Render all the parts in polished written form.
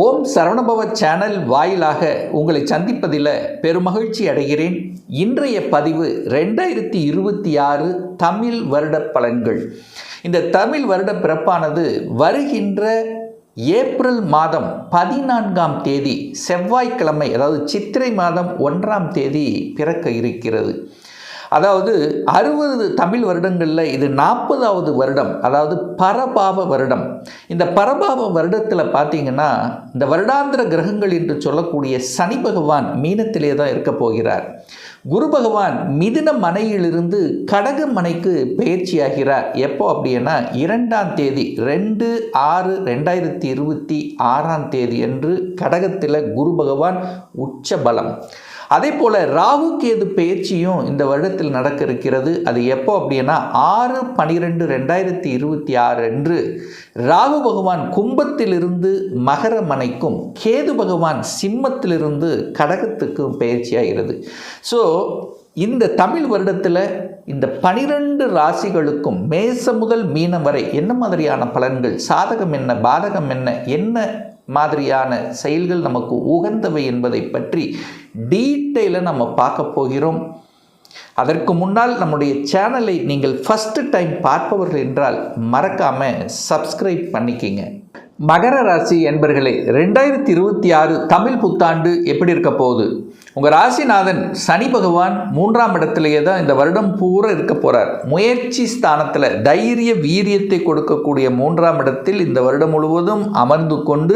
ஓம் Saravanabhava channel வாயிலாக உங்களை சந்திப்பதில் பெருமகிழ்ச்சி அடைகிறேன். இன்றைய பதிவு 2026 தமிழ் வருட பலன்கள். இந்த தமிழ் வருட பிறப்பானது வருகின்ற ஏப்ரல் மாதம் 14ஆம் தேதி செவ்வாய்க்கிழமை, அதாவது சித்திரை மாதம் 1ஆம் தேதி பிறக்க இருக்கிறது. அதாவது 60 தமிழ் வருடங்களில் இது 40வது வருடம், அதாவது பரபாவ வருடம். இந்த பரபாவ வருடத்தில் பார்த்தீங்கன்னா இந்த வருடாந்திர கிரகங்கள் என்று சொல்லக்கூடிய சனி பகவான் மீனத்திலே தான் இருக்க போகிறார். குரு பகவான் மிதுன மனையிலிருந்து கடக மனைக்கு பயிற்சியாகிறார். எப்போ அப்படின்னா 2ஆம் தேதி 2/6/2026 தேதி என்று கடகத்தில் குரு பகவான் உச்ச பலம். அதே போல் ராகு கேது பயிற்சியும் இந்த வருடத்தில் நடக்க இருக்கிறது. அது எப்போ அப்படின்னா 6/12/2026 அன்று ராகு பகவான் கும்பத்திலிருந்து மகர மனைக்கும், கேது பகவான் சிம்மத்திலிருந்து கடகத்துக்கும் பயிற்சியாகிறது. ஸோ இந்த தமிழ் வருடத்தில் இந்த 12 ராசிகளுக்கும் மேசம் முதல் மீனம் வரை என்ன மாதிரியான பலன்கள், சாதகம் என்ன, பாதகம் என்ன மாதிரியான செயல்கள் நமக்கு உகந்தவை என்பதை பற்றி டீட்டெயிலாக நம்ம பார்க்க போகிறோம். அதற்கு முன்னால் நம்முடைய சேனலை நீங்கள் ஃபஸ்ட்டு டைம் பார்ப்பவர்கள் என்றால் மறக்காமல் சப்ஸ்கிரைப் பண்ணிக்கிங்க. மகர ராசி என்பர்களே, 2026 தமிழ் புத்தாண்டு எப்படி இருக்க போகுது? உங்கள் ராசிநாதன் சனி பகவான் 3ஆம் இடத்திலேயே தான் இந்த வருடம் பூரா இருக்க போகிறார். முயற்சி ஸ்தானத்தில் தைரிய வீரியத்தை கொடுக்கக்கூடிய 3ஆம் இடத்தில் இந்த வருடம் முழுவதும் அமர்ந்து கொண்டு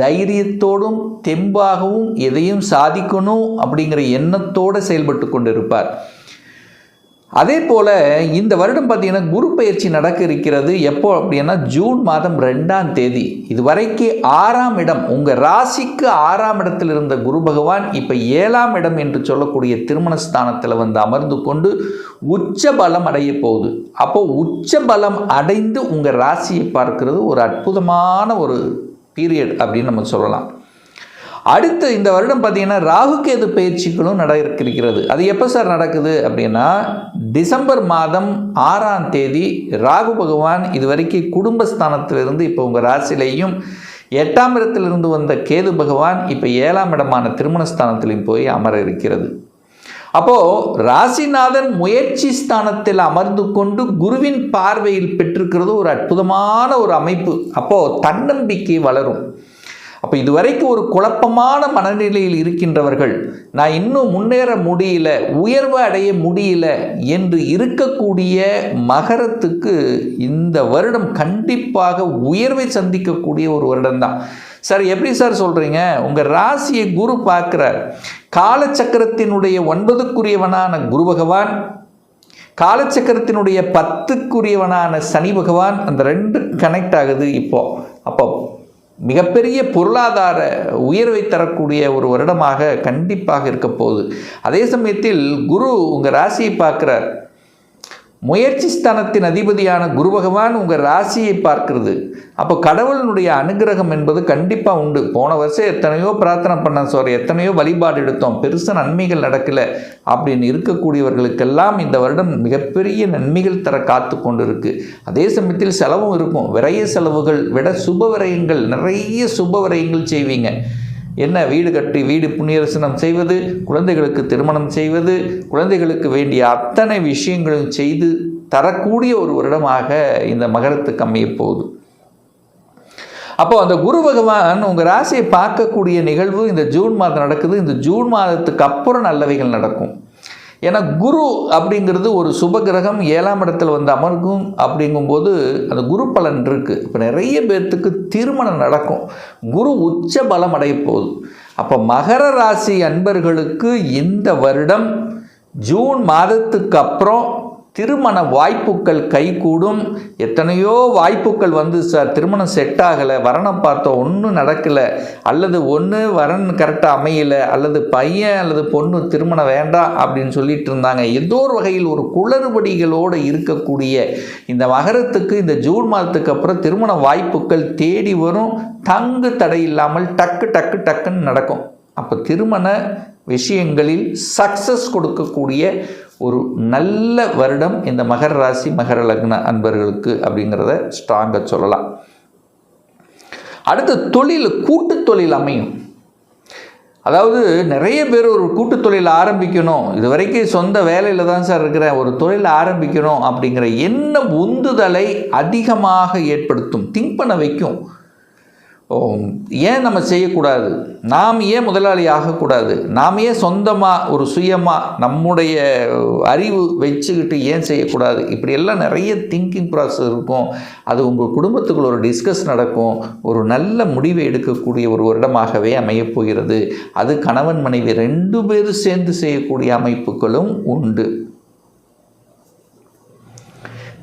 தைரியத்தோடும் தெம்பாகவும் எதையும் சாதிக்கணும் அப்படிங்கிற எண்ணத்தோடு செயல்பட்டு கொண்டு இருப்பார். அதே போல் இந்த வருடம் பார்த்திங்கன்னா குரு பயிற்சி நடக்க இருக்கிறது. எப்போ அப்படின்னா ஜூன் மாதம் 2ஆம் தேதி. இதுவரைக்கும் 6ஆம் இடம், உங்கள் ராசிக்கு 6ஆம் இடத்தில் இருந்த குரு பகவான் இப்போ 7ஆம் இடம் என்று சொல்லக்கூடிய திருமணஸ்தானத்தில் வந்து அமர்ந்து கொண்டு உச்ச பலம் அடைய போகுது. அப்போது உச்ச பலம் அடைந்து உங்கள் ராசியை பார்க்கிறது ஒரு அற்புதமான ஒரு பீரியட் அப்படின்னு நம்ம சொல்லலாம். அடுத்து இந்த வருடம் பார்த்திங்கன்னா ராகு கேது பயிற்சிகளும் நடக்க இருக்கிறது. அது எப்போ சார் நடக்குது அப்படின்னா டிசம்பர் மாதம் 6ஆம் தேதி ராகு பகவான் இதுவரைக்கும் குடும்பஸ்தானத்திலிருந்து இப்போ உங்கள் ராசியிலையும், 8ஆம் இடத்திலிருந்து வந்த கேது பகவான் இப்போ 7ஆம் இடமான திருமணஸ்தானத்திலையும் போய் அமர இருக்கிறது. அப்போது ராசிநாதன் முயற்சி ஸ்தானத்தில் அமர்ந்து கொண்டு குருவின் பார்வையில் பெற்றிருக்கிறது ஒரு அற்புதமான ஒரு அமைப்பு. அப்போது தன்னம்பிக்கை வளரும். அப்போ இதுவரைக்கும் ஒரு குழப்பமான மனநிலையில் இருக்கின்றவர்கள், நான் இன்னும் முன்னேற முடியல, உயர்வு அடைய முடியல என்று இருக்கக்கூடிய மகரத்துக்கு இந்த வருடம் கண்டிப்பாக உயர்வை சந்திக்கக்கூடிய ஒரு வருடம்தான். சார் எப்படி சார் சொல்கிறீங்க? உங்கள் ராசியை குரு பார்க்குறார். காலச்சக்கரத்தினுடைய 9க்குரியவனான குரு பகவான், காலச்சக்கரத்தினுடைய 10க்குரியவனான சனி பகவான், அந்த 2 கனெக்ட் ஆகுது அப்போ மிகப்பெரிய பொருளாதார உயர்வை தரக்கூடிய ஒரு வருடமாக கண்டிப்பாக இருக்க போகுது. அதே சமயத்தில் குரு உங்கள் ராசியை பார்க்குறார். முயற்சி ஸ்தானத்தின் அதிபதியான குரு பகவான் உங்கள் ராசியை பார்க்கிறது. அப்போ கடவுளினுடைய அனுகிரகம் என்பது கண்டிப்பாக உண்டு. போன வருஷம் எத்தனையோ பிரார்த்தனை பண்ண எத்தனையோ வழிபாடு எடுத்தோம், பெருசாக நன்மைகள் நடக்கலை அப்படின்னு இருக்கக்கூடியவர்களுக்கெல்லாம் இந்த வருடம் மிகப்பெரிய நன்மைகள் தர காத்து கொண்டு இருக்குது. அதே சமயத்தில் செலவும் இருக்கும். விரைய செலவுகள் விட சுப விரயங்கள், நிறைய சுப விரயங்கள் செய்வீங்க. என்ன, வீடு கட்டி வீடு புண்ணியரசனம் செய்வது, குழந்தைகளுக்கு திருமணம் செய்வது, குழந்தைகளுக்கு வேண்டிய அத்தனை விஷயங்களும் செய்து தரக்கூடிய ஒரு வருடமாக இந்த மகரத்துக்கு அமைய போகுது. அப்போ அந்த குரு பகவான் உங்கள் ராசியை பார்க்கக்கூடிய நிகழ்வு இந்த ஜூன் மாதம் நடக்குது. இந்த ஜூன் மாதத்துக்கு அப்புறம் நல்லவைகள் நடக்கும். ஏன்னா குரு அப்படிங்கிறது ஒரு சுப கிரகம் 7ஆம் இடத்துல வந்து அமர்க்கும். அப்படிங்கும்போது அந்த குரு பலன் இருக்குது. இப்போ நிறைய பேர்த்துக்கு திருமணம் நடக்கும். குரு உச்ச பலம் அடைய போகுது. அப்போ மகர ராசி அன்பர்களுக்கு இந்த வருடம் ஜூன் மாதத்துக்கு அப்புறம் திருமண வாய்ப்புகள் கைகூடும். எத்தனையோ வாய்ப்புகள் வந்து சார் திருமணம் செட் ஆகலை, வரனை பார்த்தோம் ஒன்றும் நடக்கலை, அல்லது வரன் கரெக்டாக அமையலை, அல்லது பையன் அல்லது பொண்ணு திருமணம் வேண்டாம் அப்படின்னு சொல்லிட்டு இருந்தாங்க. ஏதோ ஒரு வகையில் ஒரு குளறுபடிகளோடு இருக்கக்கூடிய இந்த மகரத்துக்கு இந்த ஜூன் மாதத்துக்கு அப்புறம் திருமண வாய்ப்புகள் தேடி வரும். தங்கு தடை இல்லாமல் டக்குன்னு நடக்கும். அப்போ திருமண விஷயங்களில் சக்ஸஸ் கொடுக்கக்கூடிய ஒரு நல்ல வருடம் இந்த மகர ராசி மகர லக்ன அன்பர்களுக்கு அப்படிங்கிறத ஸ்ட்ராங்காக சொல்லலாம். அடுத்த தொழில், கூட்டு தொழில் அமையும். அதாவது நிறைய பேர் ஒரு கூட்டு தொழில் ஆரம்பிக்கணும், இது வரைக்கும் சொந்த வேலையில் தான் சார் இருக்கிறேன், ஒரு தொழில் ஆரம்பிக்கணும் அப்படிங்கிற எண்ண உந்துதலை அதிகமாக ஏற்படுத்தும், திங்க் பண்ண வைக்கும். ஏன் நம்ம செய்யக்கூடாது, நாம் ஏன் முதலாளி ஆகக்கூடாது, நாம் ஏன் சொந்தமாக ஒரு சுயமாக நம்முடைய அறிவு வச்சுக்கிட்டு ஏன் செய்யக்கூடாது, இப்படியெல்லாம் நிறைய திங்கிங் ப்ராசஸ் இருக்கும். அது உங்கள் குடும்பத்துக்குள்ள ஒரு டிஸ்கஸ் நடக்கும், ஒரு நல்ல முடிவை எடுக்கக்கூடிய ஒரு வருடமாகவே அமையப் போகிறது. அது கணவன் மனைவி 2 பேரும் சேர்ந்து செய்யக்கூடிய அமைப்புகளும் உண்டு.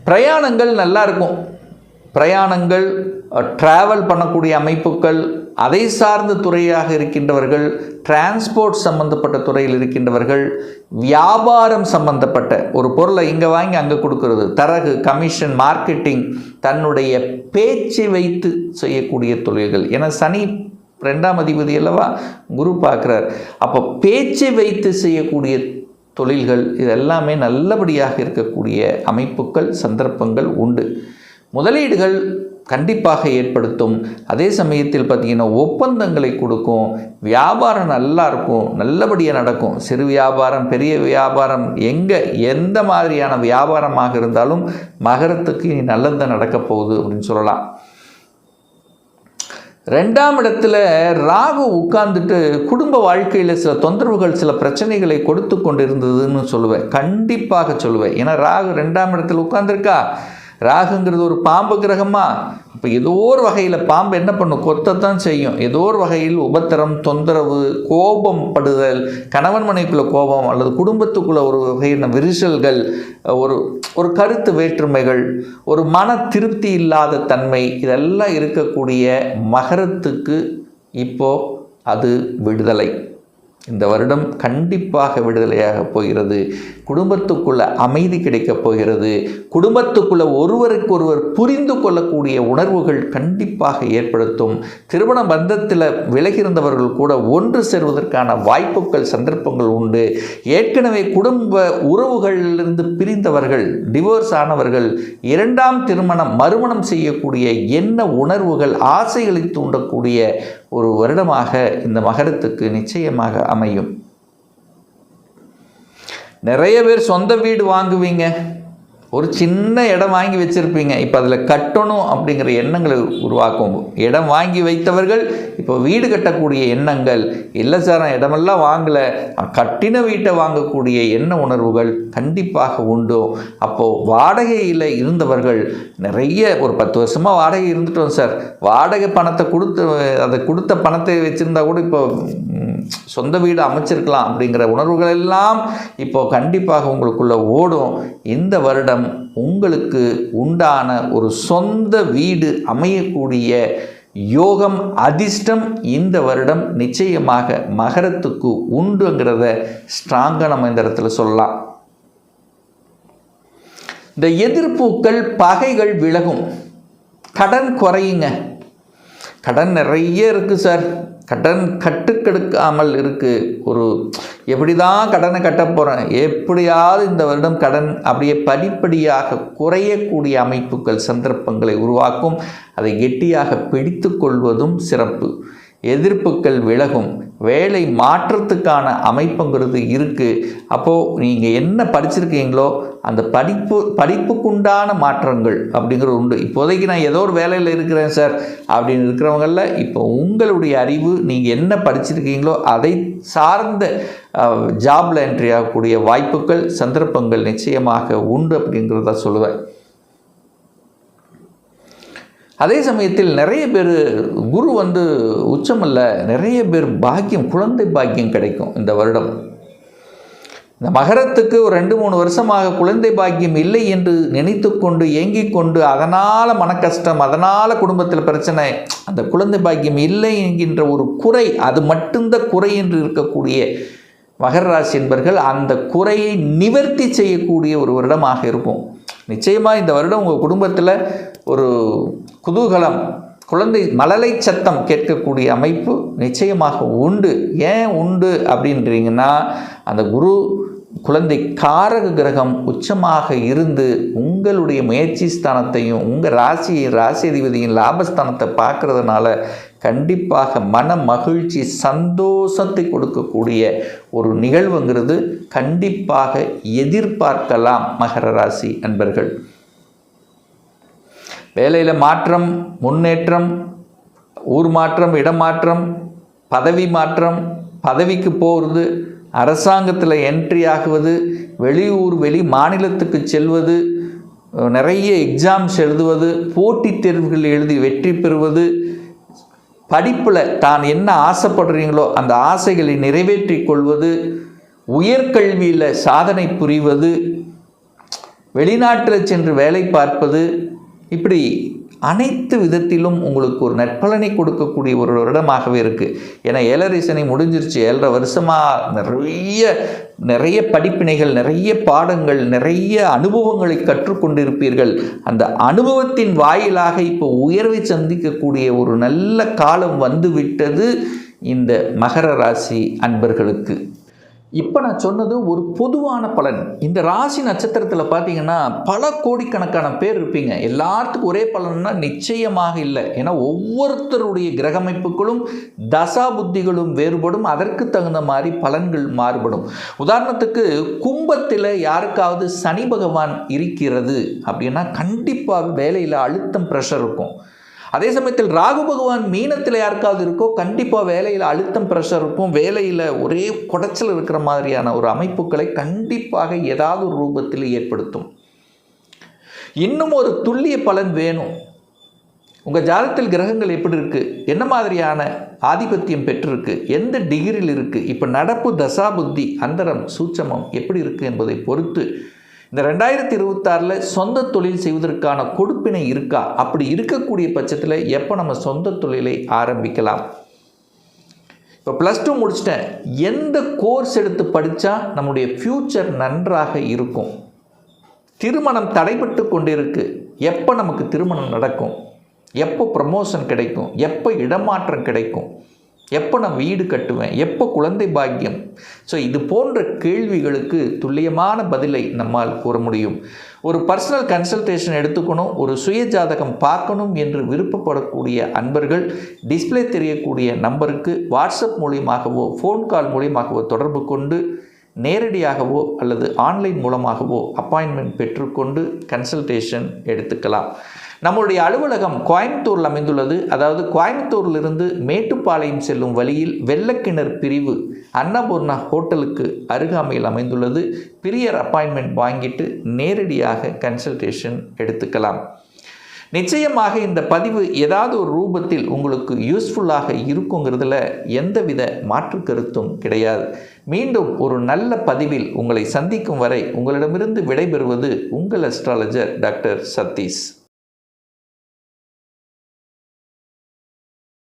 பிரயாணங்கள் நல்லா இருக்கும். பிரயாணங்கள், ட்ராவல் பண்ணக்கூடிய அமைப்புகள், அதை சார்ந்த துறையாக இருக்கின்றவர்கள், டிரான்ஸ்போர்ட் சம்பந்தப்பட்ட துறையில் இருக்கின்றவர்கள், வியாபாரம் சம்பந்தப்பட்ட ஒரு பொருளை இங்கே வாங்கி அங்கே கொடுக்கறது, தரகு, கமிஷன், மார்க்கெட்டிங், தன்னுடைய பேச்சை வைத்து செய்யக்கூடிய தொழில்கள். ஏன்னா சனி 2ஆம் அதிபதி அல்லவா, குரு பார்க்குறார். அப்போ பேச்சை வைத்து செய்யக்கூடிய தொழில்கள், இதெல்லாமே நல்லபடியாக இருக்கக்கூடிய அமைப்புகள், சந்தர்ப்பங்கள் உண்டு. முதலீடுகள் கண்டிப்பாக ஏற்படுத்தும். அதே சமயத்தில் பார்த்திங்கன்னா ஒப்பந்தங்களை கொடுக்கும். வியாபாரம் நல்லா இருக்கும், நல்லபடியாக நடக்கும். சிறு வியாபாரம், பெரிய வியாபாரம், எந்த மாதிரியான வியாபாரமாக இருந்தாலும் மகரத்துக்கு இனி நல்லது நடக்க போகுது அப்படின்னு சொல்லலாம். 2ஆம் இடத்துல ராகு உட்கார்ந்துட்டு குடும்ப வாழ்க்கையில் சில தொந்தரவுகள், சில பிரச்சனைகளை கொடுத்து கொண்டு இருந்ததுன்னு சொல்லுவேன், கண்டிப்பாக சொல்லுவேன். ஏன்னா ராகு 2ஆம் இடத்துல உட்கார்ந்துருக்கா. ராகுங்கிறது ஒரு பாம்பு கிரகமா. இப்போ ஏதோ ஒரு வகையில் பாம்பு என்ன பண்ணும், கொத்தத்தான் செய்யும். ஏதோ ஒரு வகையில் உபத்திரம், தொந்தரவு, கோபம் படுதல், கணவன் மனைவிக்குள்ள கோபம், அல்லது குடும்பத்துக்குள்ள ஒரு வகையான விரிசல்கள், ஒரு கருத்து வேற்றுமைகள், ஒரு மன திருப்தி இல்லாத தன்மை, இதெல்லாம் இருக்கக்கூடிய மகரத்துக்கு இப்போ அது விடுதலை. இந்த வருடம் கண்டிப்பாக விடுதலையாக போகிறது. குடும்பத்துக்குள்ள அமைதி கிடைக்கப் போகிறது. குடும்பத்துக்குள்ள ஒருவருக்கொருவர் புரிந்து கொள்ளக்கூடிய உணர்வுகள் கண்டிப்பாக ஏற்படுத்தும். திருமண பந்தத்தில் விலகியிருந்தவர்கள் கூட ஒன்று சேர்வதற்கான வாய்ப்புகள், சந்தர்ப்பங்கள் உண்டு. ஏற்கனவே குடும்ப உறவுகளிலிருந்து பிரிந்தவர்கள், டிவோர்ஸ் ஆனவர்கள் 2ஆம் திருமணம், மறுமணம் செய்யக்கூடிய எண்ண உணர்வுகள், ஆசைகளை தூண்டக்கூடிய ஒரு வருடமாக இந்த மகரத்துக்கு நிச்சயமாக அமையும். நிறைய பேர் சொந்த வீடு வாங்குவீங்க, ஒரு சின்ன இடம் வாங்கி வச்சுருப்பீங்க, இப்போ அதில் கட்டணும் அப்படிங்கிற எண்ணங்களை உருவாக்கும். இடம் வாங்கி வைத்தவர்கள் இப்போ வீடு கட்டக்கூடிய எண்ணங்கள், இல்லை சார் நான் இடமெல்லாம் வாங்கலை, கட்டின வீட்டை வாங்கக்கூடிய எண்ண உணர்வுகள் கண்டிப்பாக உண்டு. அப்போது வாடகையில் இருந்தவர்கள் நிறைய, ஒரு 10 வருஷமாக வாடகை இருந்துட்டோம் சார், வாடகை பணத்தை கொடுத்த பணத்தை வச்சுருந்தா கூட இப்போ சொந்த வீடு அமைச்சிருக்கலாம் அப்படிங்கிற உணர்வுகள் எல்லாம் இப்போ கண்டிப்பாக உங்களுக்குள்ள ஓடும். இந்த வருடம் உங்களுக்கு உண்டான ஒரு சொந்த வீடு அமையக்கூடிய யோகம், அதிர்ஷ்டம் இந்த வருடம் நிச்சயமாக மகரத்துக்கு உண்டுங்கிறத ஸ்ட்ராங்காக நம்ம இந்த இடத்துல சொல்லலாம். இந்த எதிர்ப்புகள், பகைகள் விலகும். கடன் குறையுங்க. கடன் நிறைய இருக்குது சார், கடன் கட்டுக்கெடுக்காமல் இருக்குது. ஒரு எப்படி தான் கடனை கட்ட போகிறேன், எப்படியாவது இந்த வருடம் கடன் அப்படியே படிப்படியாக குறையக்கூடிய அமைப்புகள், சந்தர்ப்பங்களை உருவாக்கும். அதை கெட்டியாக பிடித்து கொள்வதும் சிறப்பு. எதிர்ப்புகள் விலகும். வேலை மாற்றத்துக்கான அமைப்புங்கிறது இருக்குது. அப்போது நீங்கள் என்ன படிச்சிருக்கீங்களோ அந்த படிப்புக்குண்டான மாற்றங்கள் அப்படிங்கிறது உண்டு. இப்போதைக்கு நான் ஏதோ ஒரு வேலையில் இருக்கிறேன் சார் அப்படின்னு இருக்கிறவங்களில் இப்போ உங்களுடைய அறிவு, நீங்கள் என்ன படிச்சிருக்கீங்களோ அதை சார்ந்த ஜாபில் என்ட்ரி ஆகக்கூடிய வாய்ப்புகள், சந்தர்ப்பங்கள் நிச்சயமாக உண்டு அப்படிங்கிறத சொல்லுவேன். அதே சமயத்தில் நிறைய பேர் குரு உச்சமல்ல, நிறைய பேர் பாக்கியம், குழந்தை பாக்கியம் கிடைக்கும் இந்த வருடம். இந்த மகரத்துக்கு ஒரு 2-3 வருஷமாக குழந்தை பாக்கியம் இல்லை என்று நினைத்து கொண்டு ஏங்கிக் கொண்டு அதனால் மனக்கஷ்டம், அதனால் குடும்பத்தில் பிரச்சனை, அந்த குழந்தை பாக்கியம் இல்லை என்கின்ற ஒரு குறை, அது மட்டும்தான் குறை என்று இருக்கக்கூடிய மகர ராசி என்பர்கள் அந்த குறையை நிவர்த்தி செய்யக்கூடிய ஒரு வருடமாக இருக்கும். நிச்சயமாக இந்த வருடம் உங்கள் குடும்பத்தில் ஒரு குதூகலம், குழந்தை மழலை சத்தம் கேட்கக்கூடிய அமைப்பு நிச்சயமாக உண்டு. ஏன் உண்டு அப்படின்றீங்கன்னா, அந்த குரு குழந்தை காரக கிரகம் உச்சமாக இருந்து உங்களுடைய முயற்சி ஸ்தானத்தையும் உங்கள் ராசி அதிபதியின் லாபஸ்தானத்தை பார்க்கறதுனால கண்டிப்பாக மன மகிழ்ச்சி சந்தோஷத்தை கொடுக்கக்கூடிய ஒரு நிகழ்வுங்கிறது கண்டிப்பாக எதிர்பார்க்கலாம் மகர ராசி அன்பர்கள். வேலையில் மாற்றம், முன்னேற்றம், ஊர் மாற்றம், இடமாற்றம், பதவி மாற்றம், பதவிக்கு போகிறது, அரசாங்கத்தில் என்ட்ரி ஆகுவது, வெளியூர் வெளி மாநிலத்துக்கு செல்வது, நிறைய எக்ஸாம்ஸ் எழுதுவது, போட்டித் தேர்வுகள் எழுதி வெற்றி பெறுவது, படிப்பில் தான் என்ன ஆசைப்படுறீங்களோ அந்த ஆசைகளை நிறைவேற்றி கொள்வது, உயர்கல்வியில் சாதனை புரிவது, வெளிநாட்டில் சென்று வேலை பார்ப்பது, இப்படி அனைத்து விதத்திலும் உங்களுக்கு ஒரு நற்பலனை கொடுக்கக்கூடிய ஒரு வருடமாகவே இருக்குது. ஏன்னா 7.5 சனி முடிஞ்சிருச்சு. 7.5 வருஷமாக நிறைய படிப்பினைகள், நிறைய பாடங்கள், நிறைய அனுபவங்களை கற்றுக்கொண்டிருப்பீர்கள். அந்த அனுபவத்தின் வாயிலாக இப்போ உயர்வை சந்திக்கக்கூடிய ஒரு நல்ல காலம் வந்துவிட்டது இந்த மகர ராசி அன்பர்களுக்கு. இப்போ நான் சொன்னது ஒரு பொதுவான பலன். இந்த ராசி நட்சத்திரத்தில் பார்த்தீங்கன்னா பல கோடிக்கணக்கான பேர் இருப்பீங்க. எல்லாத்துக்கும் ஒரே பலன்னா நிச்சயமாக இல்லை. ஏன்னா ஒவ்வொருத்தருடைய கிரகமைப்புகளும் தசா புத்திகளும் வேறுபடும். அதற்கு தகுந்த மாதிரி பலன்கள் மாறுபடும். உதாரணத்துக்கு கும்பத்தில் யாருக்காவது சனி பகவான் இருக்கிறது அப்படின்னா கண்டிப்பாக வேலையில் அழுத்தம், ப்ரெஷர் இருக்கும். அதே சமயத்தில் ராகு பகவான் மீனத்தில் யாருக்காவது இருக்கோ கண்டிப்பாக வேலையில் அழுத்தம், ப்ரெஷர் இருக்கும். வேலையில் ஒரே குடைச்சல் இருக்கிற மாதிரியான ஒரு அமைப்புகளை கண்டிப்பாக ஏதாவது ஒரு ரூபத்தில் ஏற்படுத்தும். இன்னும் ஒரு துல்லிய பலன் வேணும். உங்கள் ஜாதகத்தில் கிரகங்கள் எப்படி இருக்குது, என்ன மாதிரியான ஆதிபத்தியம் பெற்றிருக்கு, எந்த டிகிரியில் இருக்குது, இப்போ நடப்பு தசாபுத்தி அந்தரம் சூட்சமம் எப்படி இருக்குது என்பதை பொறுத்து இந்த 2026 சொந்த தொழில் செய்வதற்கான கொடுப்பினை இருக்கா, அப்படி இருக்கக்கூடிய பட்சத்தில் எப்போ நம்ம சொந்த தொழிலை ஆரம்பிக்கலாம். இப்போ +2 முடிச்சிட்டேன், எந்த கோர்ஸ் எடுத்து படித்தா நம்முடைய ஃப்யூச்சர் நன்றாக இருக்கும். திருமணம் தடைபட்டு கொண்டிருக்கு, எப்போ நமக்கு திருமணம் நடக்கும், எப்போ ப்ரமோஷன் கிடைக்கும், எப்போ இடமாற்றம் கிடைக்கும், எப்போ நான் வீடு கட்டுவேன், எப்போ குழந்தை பாக்கியம். ஸோ இது போன்ற கேள்விகளுக்கு துல்லியமான பதிலை நம்மால் கூற முடியும். ஒரு பர்சனல் கன்சல்டேஷன் எடுத்துக்கணும், ஒரு சுய ஜாதகம் பார்க்கணும் என்று விருப்பப்படக்கூடிய அன்பர்கள் டிஸ்பிளே தெரியக்கூடிய நம்பருக்கு வாட்ஸ்அப் மூலியமாகவோ ஃபோன் கால் மூலியமாகவோ தொடர்பு கொண்டு நேரடியாகவோ அல்லது ஆன்லைன் மூலமாகவோ அப்பாயின்மெண்ட் பெற்றுக்கொண்டு கன்சல்டேஷன் எடுத்துக்கலாம். நம்முடைய அலுவலகம் கோயம்புத்தூரில் அமைந்துள்ளது. அதாவது கோயம்புத்தூரிலிருந்து மேட்டுப்பாளையம் செல்லும் வழியில் வெள்ளக்கிணர் பிரிவு அன்னபூர்ணா ஹோட்டலுக்கு அருகாமையில் அமைந்துள்ளது. பிரியர் அப்பாயின்மெண்ட் வாங்கிட்டு நேரடியாக கன்சல்டேஷன் எடுத்துக்கலாம். நிச்சயமாக இந்த பதிவு ஏதாவது ஒரு ரூபத்தில் உங்களுக்கு யூஸ்ஃபுல்லாக இருக்குங்கிறதுல எந்தவித மாற்று கருத்தும் கிடையாது. மீண்டும் ஒரு நல்ல பதிவில் உங்களை சந்திக்கும் வரை உங்களிடமிருந்து விடைபெறுவது உங்கள் அஸ்ட்ராலஜர் டாக்டர் சதீஷ்.